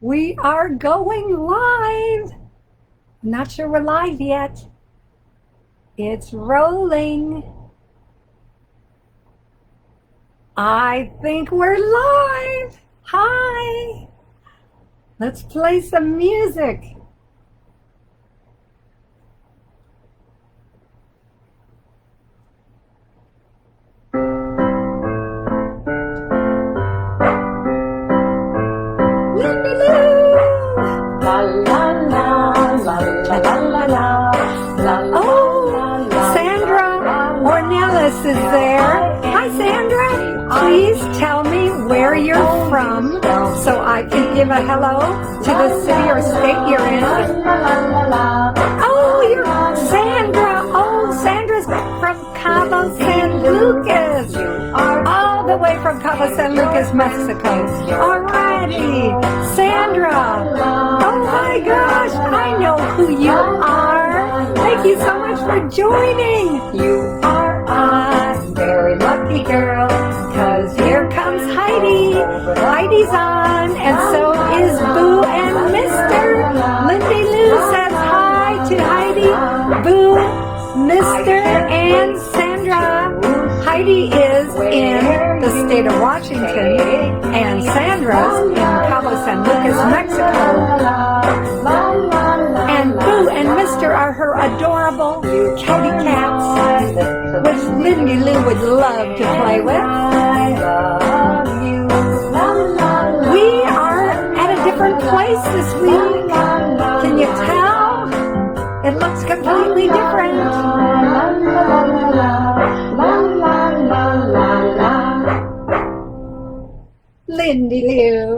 We are going live. I'm not sure we're live yet. It's rolling. I think we're live. Hi. Let's play some music. Lindie Lou. La la la la la la la la. Oh, Sandra Ornelas is there. Hi, Sandra. Please tell me where you're from so I can give a hello to the city or state you're in. Oh, you're Sandra. Oh, Sandra's from Cabo San Lucas. All the way from Cabo San Lucas, Mexico. Alrighty. Sandra. Oh my gosh, I know who you are. Thank you so much for joining. You are a very lucky girl, 'cause here comes Heidi. Heidi's on, and so is Boo and Mr. Lindie Lou says hi to Heidi, Boo, Mr. and Sandra. Heidi is in the state of Washington, and Sandra's in Cabo San Lucas, Mexico. And Boo and Mr. are her adorable kitty cats, which Lindie Lou would love to play with. We are at a different place this week. Can you tell? It looks completely different. Lindie Lou.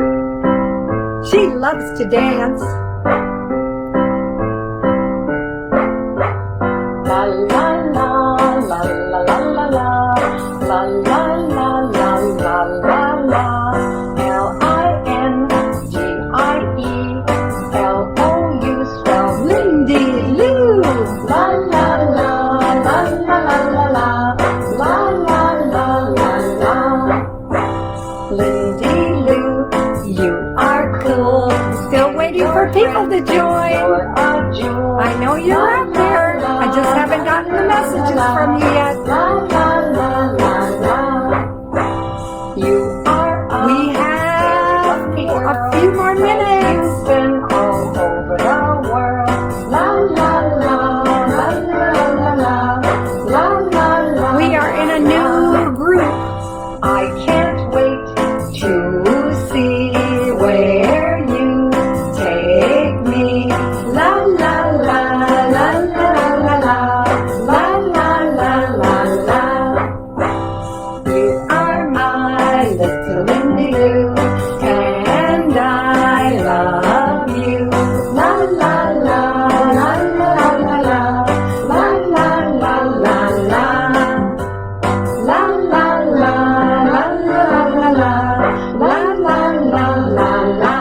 She loves to dance. La la la la la la la la la la la la la la la. L-I-N-D-I-E-L-O-U spell Lindie Lou. la la la la la la la la la la la la. Lindie Lou, you are cool. Still waiting for people to join. I know you're out there. I just haven't gotten the messages from you yet. You are We have a few more minutes. all over the world. La la la la la la la la la. We are in a new group. I can't wait to see where you take me. La la la la la la la la la la la la. You are my little Lindie Lou, and I love you. La la la la la la la la la la la la. La la la la la la la la la la.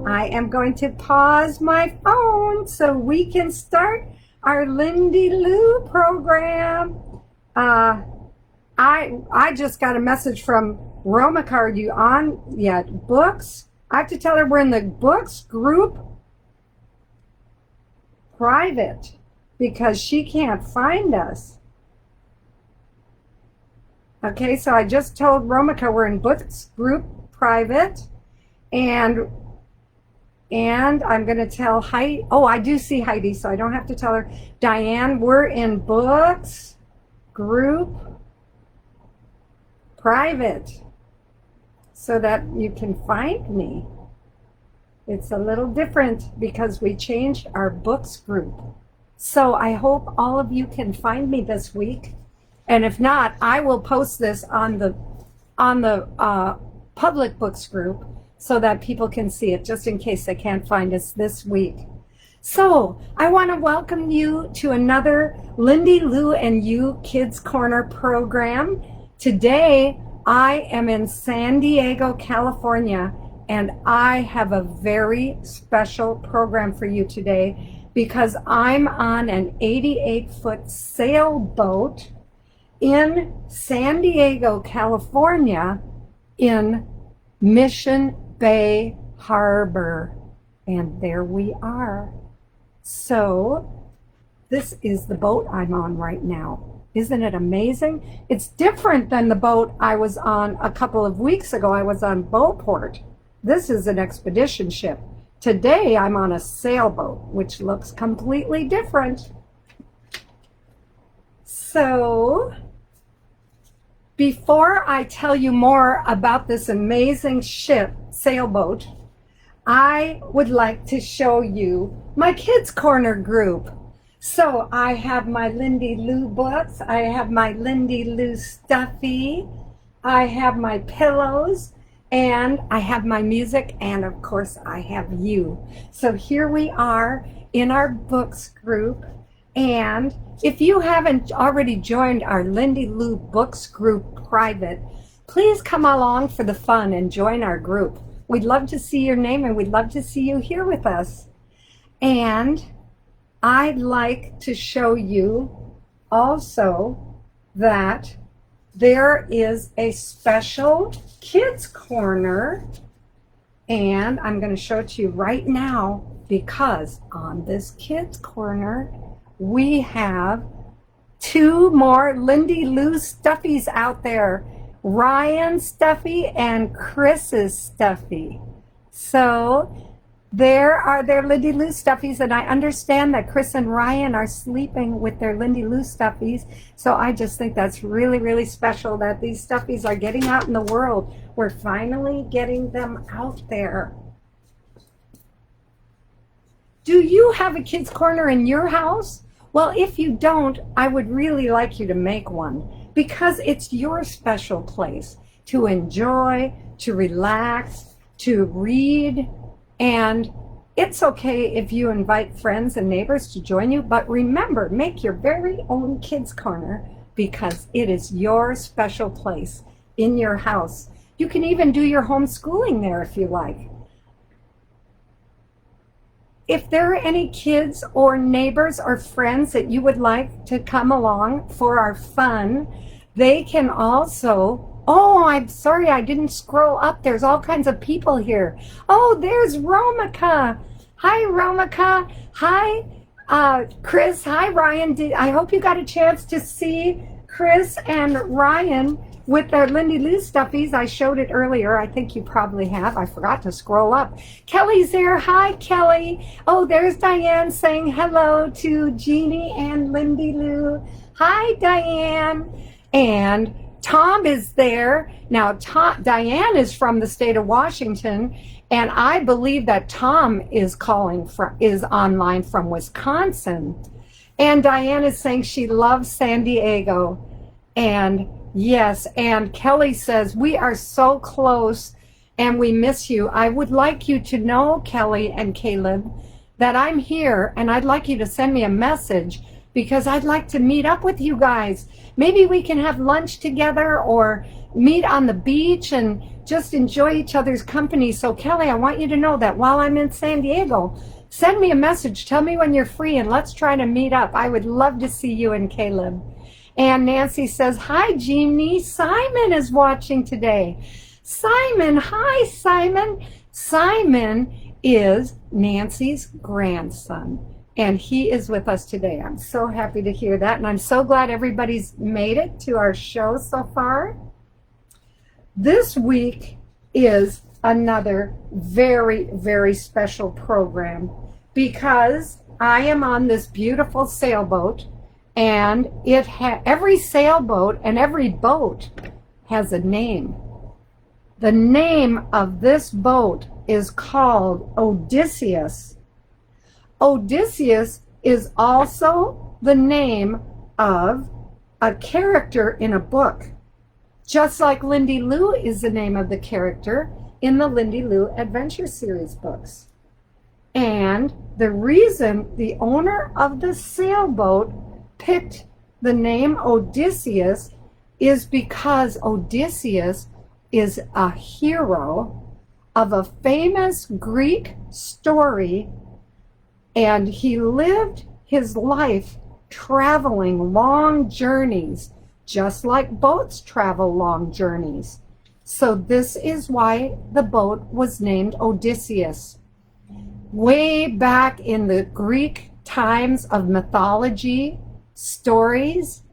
I am going to pause my phone so we can start our Lindie Lou program. I just got a message from Romica. Are you on yet? Books? I have to tell her we're in the books group private because she can't find us. Okay, so I just told Romica we're in books group private, and I'm going to tell Heidi. Oh, I do see Heidi, so I don't have to tell her. Diane, we're in books group private so that you can find me. It's a little different because we changed our books group. So I hope all of you can find me this week. And if not, I will post this on the public books group so that people can see it, just in case they can't find us this week. So I want to welcome you to another Lindie Lou and You Kids Corner program. Today, I am in San Diego, California, and I have a very special program for you today because I'm on an 88-foot sailboat in San Diego, California, in Mission Bay harbor. And there we are. So this is the boat I'm on right now. Isn't it amazing? It's different than the boat I was on a couple of weeks ago. I was on Beauport. This is an expedition ship. Today I'm on a sailboat, which looks completely different. So before I tell you more about this amazing ship, sailboat, I would like to show you my Kids Corner group. So I have my Lindie Lou books, I have my Lindie Lou stuffy, I have my pillows, and I have my music, and of course I have you. So here we are in our books group, and if you haven't already joined our Lindie Lou books group private, please come along for the fun and join our group. We'd love to see your name, and we'd love to see you here with us. And I'd like to show you also that there is a special Kids Corner, and I'm going to show it to you right now, because on this Kids Corner we have two more Lindie Lou stuffies out there, Ryan's stuffy and Chris's stuffy. So there are their Lindie Lou stuffies, and I understand that Chris and Ryan are sleeping with their Lindie Lou stuffies. So I just think that's really, really special that these stuffies are getting out in the world. We're finally getting them out there. Do you have a Kids Corner in your house? Well, if you don't, I would really like you to make one, because it's your special place to enjoy, to relax, to read. And it's okay if you invite friends and neighbors to join you, but remember, make your very own Kids Corner, because it is your special place in your house. You can even do your homeschooling there if you like. If there are any kids or neighbors or friends that you would like to come along for our fun, they can also... Oh, I'm sorry, I didn't scroll up. There's all kinds of people here. Oh, there's Romika. Hi, Romika. Hi, Chris. Hi, Ryan. I hope you got a chance to see Chris and Ryan with their Lindie Lou stuffies. I showed it earlier. I think you probably have. I forgot to scroll up. Kelly's there. Hi, Kelly. Oh, there's Diane saying hello to Jeannie and Lindie Lou. Hi, Diane. And Tom is there. Now, Diane is from the state of Washington, and I believe that Tom is online from Wisconsin. And Diane is saying she loves San Diego. And yes, and Kelly says, we are so close and we miss you. I would like you to know, Kelly and Caleb, that I'm here, and I'd like you to send me a message, because I'd like to meet up with you guys. Maybe we can have lunch together or meet on the beach and just enjoy each other's company. So Kelly, I want you to know that while I'm in San Diego, send me a message. Tell me when you're free, and let's try to meet up. I would love to see you and Caleb. And Nancy says, hi, Jeannie. Simon is watching today. Simon, hi, Simon. Simon is Nancy's grandson, and he is with us today. I'm so happy to hear that, and I'm so glad everybody's made it to our show so far. This week is another very, very special program, because I am on this beautiful sailboat, and every sailboat and every boat has a name. The name of this boat is called Odysseus. Odysseus is also the name of a character in a book, just like Lindie Lou is the name of the character in the Lindie Lou Adventure Series books. And the reason the owner of the sailboat picked the name Odysseus is because Odysseus is a hero of a famous Greek story, and he lived his life traveling long journeys, just like boats travel long journeys. So this is why the boat was named Odysseus. Way back in the Greek times of mythology, stories,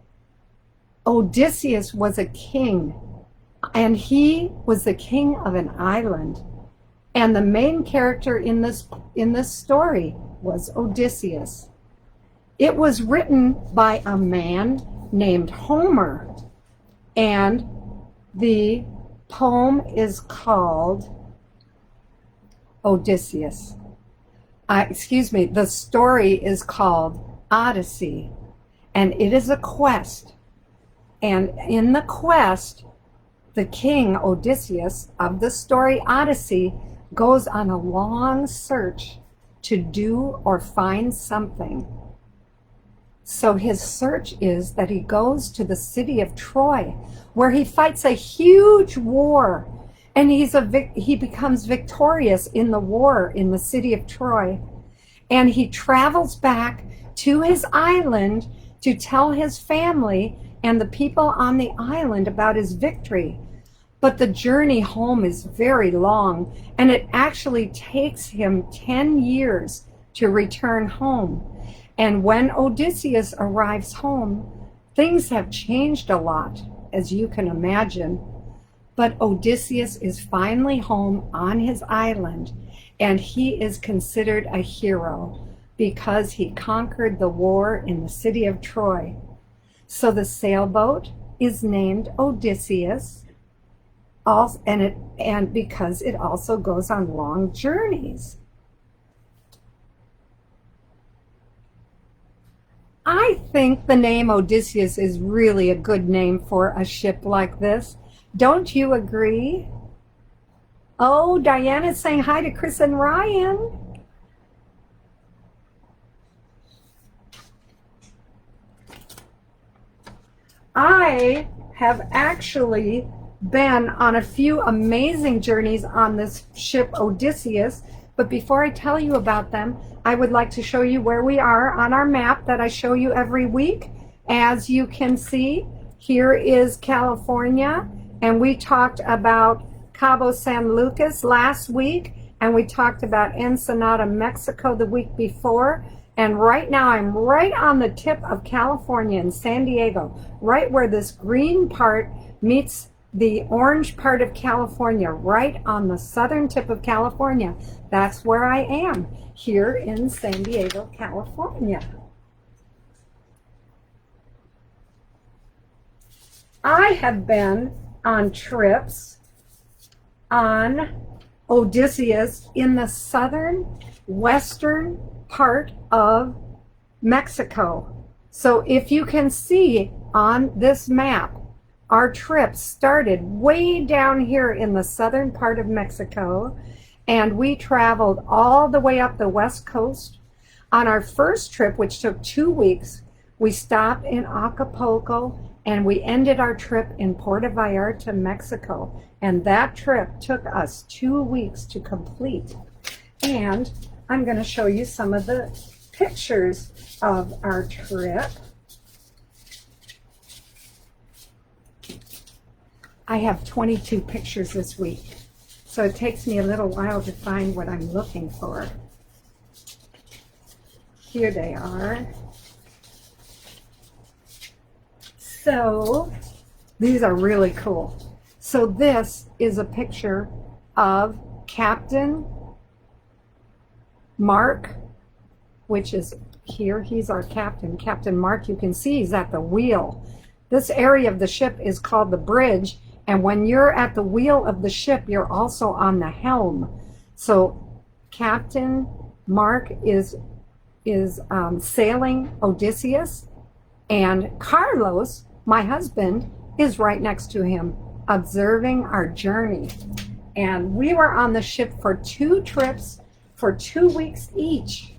Odysseus was a king, and he was the king of an island. And the main character in this story was Odysseus. It was written by a man named Homer, and the poem is called Odysseus. The story is called Odyssey, and it is a quest. And in the quest, the king Odysseus of the story Odyssey goes on a long search to do or find something. So his search is that he goes to the city of Troy, where he fights a huge war, and he becomes victorious in the war in the city of Troy. And he travels back to his island to tell his family and the people on the island about his victory. But the journey home is very long, and it actually takes him 10 years to return home. And when Odysseus arrives home, things have changed a lot, as you can imagine. But Odysseus is finally home on his island, and he is considered a hero because he conquered the war in the city of Troy. So the sailboat is named Odysseus, and because it also goes on long journeys. I think the name Odysseus is really a good name for a ship like this. Don't you agree? Oh, Diana's saying hi to Chris and Ryan. I have actually been on a few amazing journeys on this ship Odysseus, but before I tell you about them, I would like to show you where we are on our map that I show you every week. As you can see, here is California, and we talked about Cabo San Lucas last week, and we talked about Ensenada, Mexico the week before. And right now I'm right on the tip of California in San Diego, right where this green part meets the orange part of California, right on the southern tip of California. That's where I am, here in San Diego, California. I have been on trips on Odysseus in the southern western part of Mexico. So if you can see on this map, our trip started way down here in the southern part of Mexico, and we traveled all the way up the west coast. On our first trip, which took 2 weeks, we stopped in Acapulco, and we ended our trip in Puerto Vallarta, Mexico. And that trip took us 2 weeks to complete. And I'm going to show you some of the pictures of our trip. I have 22 pictures this week, so it takes me a little while to find what I'm looking for. Here they are. So these are really cool. So this is a picture of Captain Mark, which is here. He's our captain. Captain Mark, you can see he's at the wheel. This area of the ship is called the bridge, and when you're at the wheel of the ship, you're also on the helm. So Captain Mark is sailing Odysseus, and Carlos, my husband, is right next to him, observing our journey. And we were on the ship for 2 trips for 2 weeks each.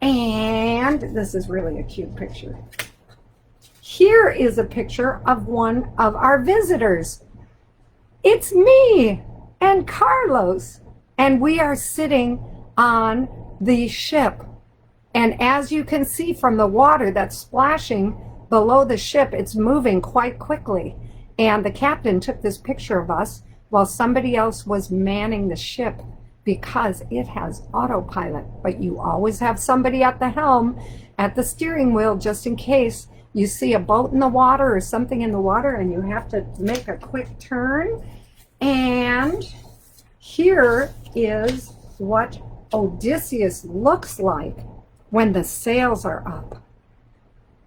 And this is really a cute picture. Here is a picture of one of our visitors. It's me and Carlos, and we are sitting on the ship. And as you can see from the water that's splashing below the ship, it's moving quite quickly. And the captain took this picture of us while somebody else was manning the ship because it has autopilot. But you always have somebody at the helm, at the steering wheel, just in case you see a boat in the water or something in the water and you have to make a quick turn. And here is what Odysseus looks like when the sails are up.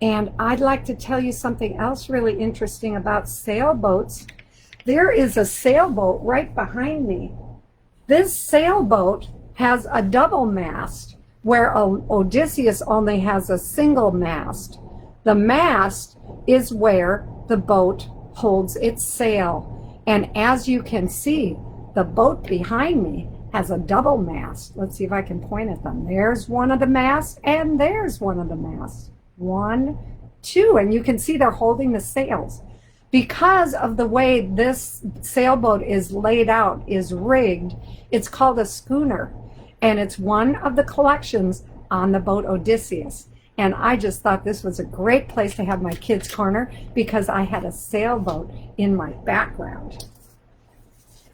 And I'd like to tell you something else really interesting about sailboats. There is a sailboat right behind me. This sailboat has a double mast, where Odysseus only has a single mast. The mast is where the boat holds its sail. And as you can see, the boat behind me has a double mast. Let's see if I can point at them. There's one of the masts, and there's one of the masts. 1, 2, and you can see they're holding the sails. Because of the way this sailboat is laid out, is rigged, it's called a schooner, and it's one of the collections on the boat Odysseus. And I just thought this was a great place to have my kids' corner because I had a sailboat in my background.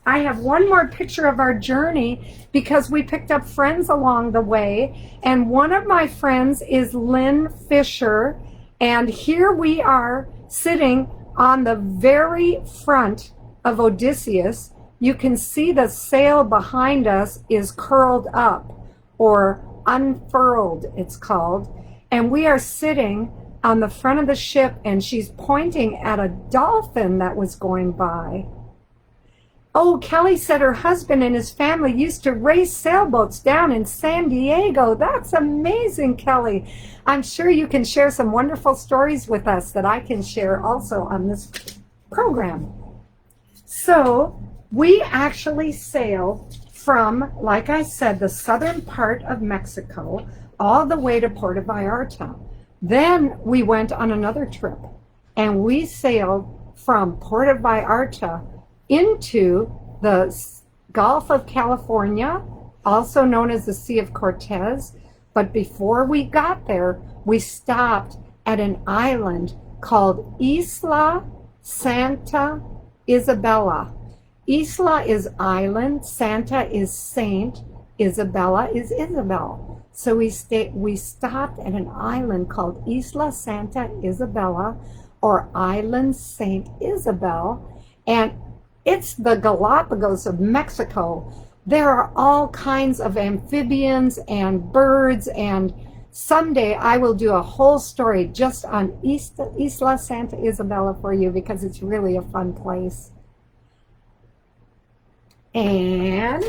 I have one more picture of our journey because we picked up friends along the way, and one of my friends is Lynn Fisher, and here we are sitting on the very front of Odysseus. You can see the sail behind us is curled up, or unfurled it's called, and we are sitting on the front of the ship, and she's pointing at a dolphin that was going by. Oh, Kelly said her husband and his family used to race sailboats down in San Diego. That's amazing, Kelly. I'm sure you can share some wonderful stories with us that I can share also on this program. So we actually sailed from, like I said, the southern part of Mexico all the way to Puerto Vallarta. Then we went on another trip, and we sailed from Puerto Vallarta into the Gulf of California, also known as the Sea of Cortez. But before we got there, we stopped at an island called Isla Santa Isabella. Isla is island, Santa is saint, Isabella is Isabel. So we stopped at an island called Isla Santa Isabella, or Island Saint Isabel, and it's the Galapagos of Mexico. There are all kinds of amphibians and birds, and someday I will do a whole story just on Isla Santa Isabella for you because it's really a fun place. And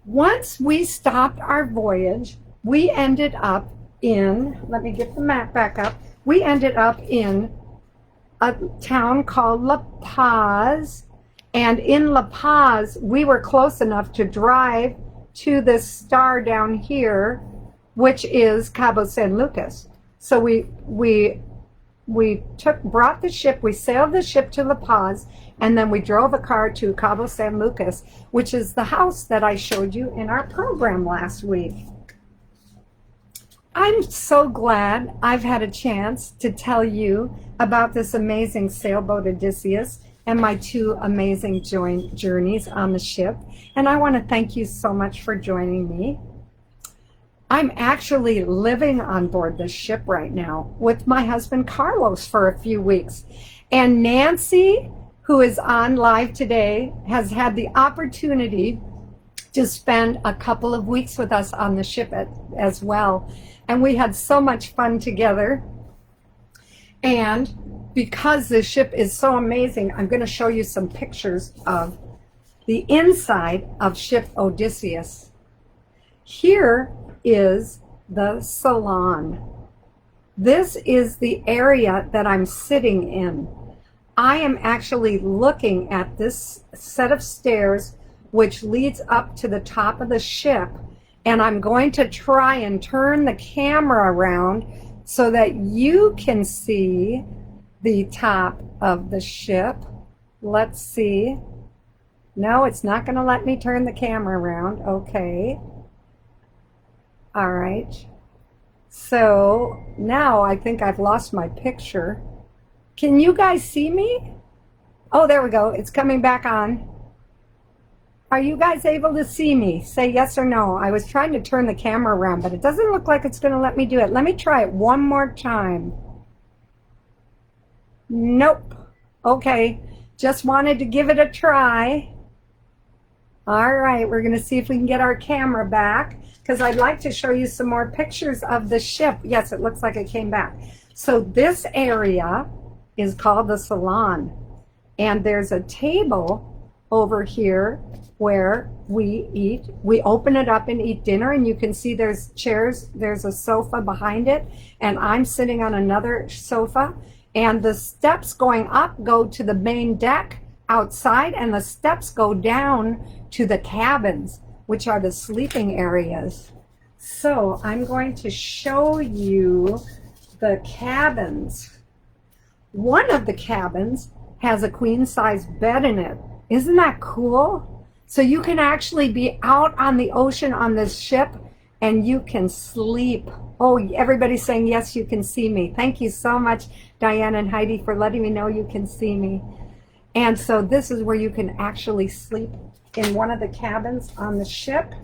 once we stopped our voyage, we ended up in, let me get the map back up, we ended up in a town called La Paz, and in La Paz we were close enough to drive to this star down here, which is Cabo San Lucas. So we brought the ship, we sailed the ship to La Paz, and then we drove a car to Cabo San Lucas, which is the house that I showed you in our program last week. I'm so glad I've had a chance to tell you about this amazing sailboat Odysseus and my 2 amazing journeys on the ship. And I want to thank you so much for joining me. I'm actually living on board this ship right now with my husband Carlos for a few weeks. And Nancy, who is on live today, has had the opportunity to spend a couple of weeks with us on the ship as well. And we had so much fun together. And because the ship is so amazing, I'm going to show you some pictures of the inside of ship Odysseus. Here is the Salon. This is the area that I'm sitting in. I am actually looking at this set of stairs which leads up to the top of the ship, and I'm going to try and turn the camera around so that you can see the top of the ship. Let's see. No, it's not going to let me turn the camera around. Okay. All right. So now I think I've lost my picture. Can you guys see me? Oh, there we go. It's coming back on. Are you guys able to see me? Say yes or no. I was trying to turn the camera around, but it doesn't look like it's going to let me do it. Let me try it one more time. Nope. Okay. Just wanted to give it a try. All right. We're going to see if we can get our camera back, because I'd like to show you some more pictures of the ship. Yes, it looks like it came back. So this area is called the Salon. And there's a table over here where we eat. We open it up and eat dinner, and you can see there's chairs. There's a sofa behind it, and I'm sitting on another sofa. And the steps going up go to the main deck outside, and the steps go down to the cabins, which are the sleeping areas. So I'm going to show you the cabins. One of the cabins has a queen-size bed in it. Isn't that cool? So you can actually be out on the ocean on this ship and you can sleep. Oh, everybody's saying, yes, you can see me. Thank you so much, Diane and Heidi, for letting me know you can see me. And so this is where you can actually sleep in one of the cabins on the ship.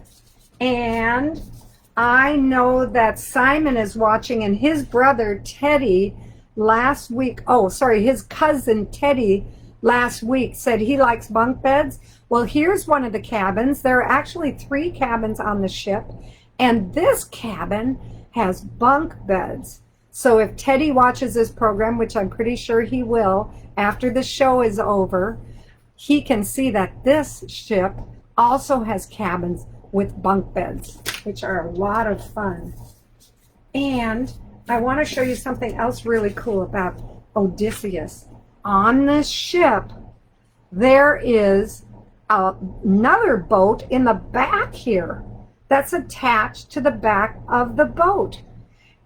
And I know that Simon is watching, and his brother, Teddy, his cousin Teddy last week said he likes bunk beds. Well, here's one of the cabins. There are actually 3 cabins on the ship, and this cabin has bunk beds. So if Teddy watches this program, which I'm pretty sure he will after the show is over, he can see that this ship also has cabins with bunk beds, which are a lot of fun. And I want to show you something else really cool about Odysseus. On this ship, there is another boat in the back here that's attached to the back of the boat.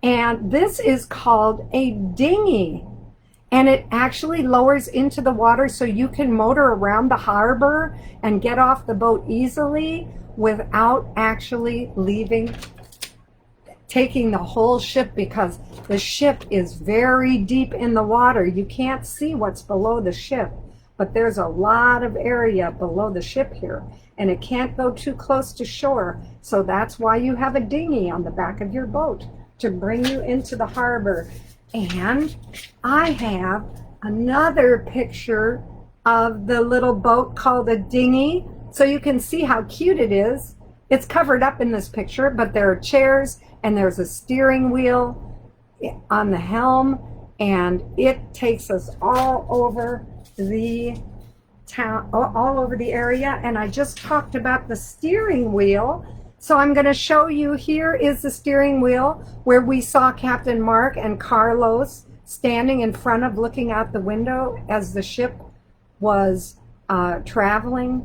And this is called a dinghy. And it actually lowers into the water so you can motor around the harbor and get off the boat easily without actually taking the whole ship, because the ship is very deep in the water. You can't see what's below the ship, but there's a lot of area below the ship here, and it can't go too close to shore. So that's why you have a dinghy on the back of your boat to bring you into the harbor. And I have another picture of the little boat called a dinghy, so you can see how cute it is. It's covered up in this picture, but there are chairs and there's a steering wheel on the helm, and it takes us all over the town, all over the area. And I just talked about the steering wheel, so I'm going to show you. Here is the steering wheel where we saw Captain Mark and Carlos standing in front of, looking out the window as the ship was traveling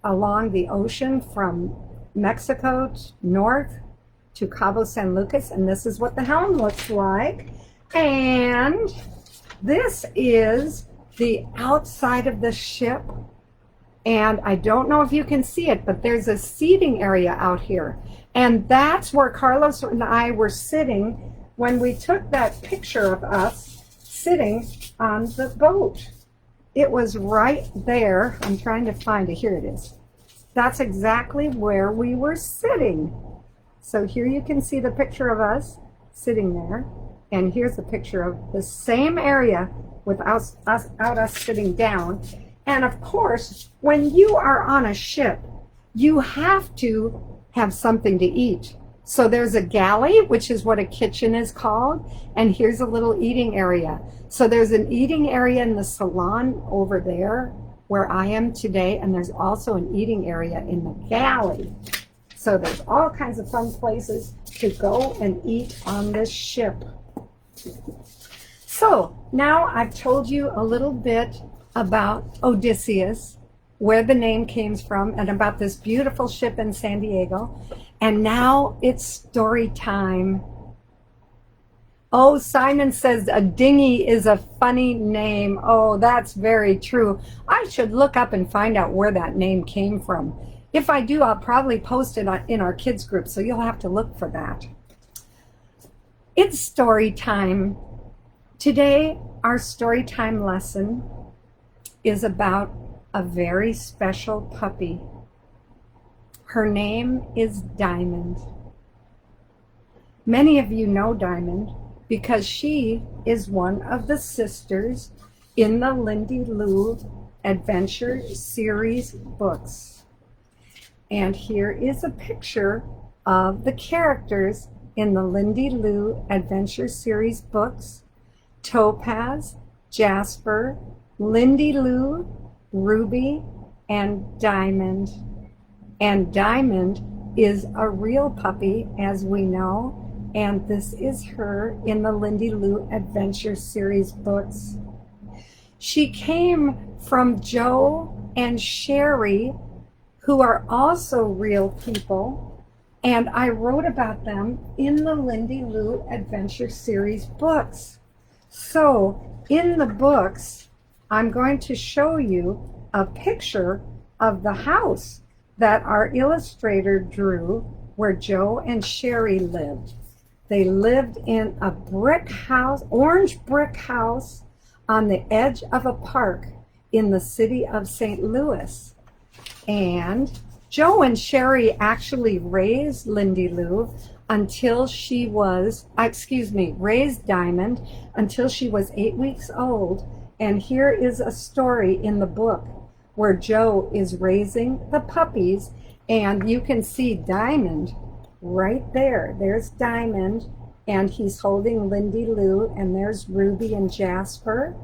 along the ocean from Mexico north to Cabo San Lucas, and this is what the helm looks like. And this is the outside of the ship, and I don't know if you can see it, but there's a seating area out here, and that's where Carlos and I were sitting when we took that picture of us sitting on the boat. It was right there. I'm trying to find it. Here it is. That's exactly where we were sitting. So here you can see the picture of us sitting there, and here's a picture of the same area without us sitting down. And of course, when you are on a ship, you have to have something to eat. So there's a galley, which is what a kitchen is called, and here's a little eating area. So there's an eating area in the salon over there where I am today, and there's also an eating area in the galley. So there's all kinds of fun places to go and eat on this ship. So now I've told you a little bit about Odysseus, where the name came from, and about this beautiful ship in San Diego. And now it's story time. Oh, Simon says a dinghy is a funny name. Oh, that's very true. I should look up and find out where that name came from. If I do, I'll probably post it in our kids group, so you'll have to look for that. It's story time. Today, our story time lesson is about a very special puppy. Her name is Diamond. Many of you know Diamond because she is one of the sisters in the Lindie Lou Adventure Series books. And here is a picture of the characters in the Lindie Lou Adventure Series books: Topaz, Jasper, Lindie Lou, Ruby, and Diamond. And Diamond is a real puppy, as we know, and this is her in the Lindie Lou Adventure Series books. She came from Joe and Sherry, who are also real people, and I wrote about them in the Lindie Lou Adventure Series books. So in the books, I'm going to show you a picture of the house that our illustrator drew where Joe and Sherry lived. They lived in a brick house, orange brick house, on the edge of a park in the city of St. Louis. And Joe and Sherry actually raised Lindie Lou until she was, raised Diamond until she was 8 weeks old. And here is a story in the book where Joe is raising the puppies, and you can see Diamond right there. There's Diamond, and he's holding Lindie Lou, and there's Ruby and Jasper,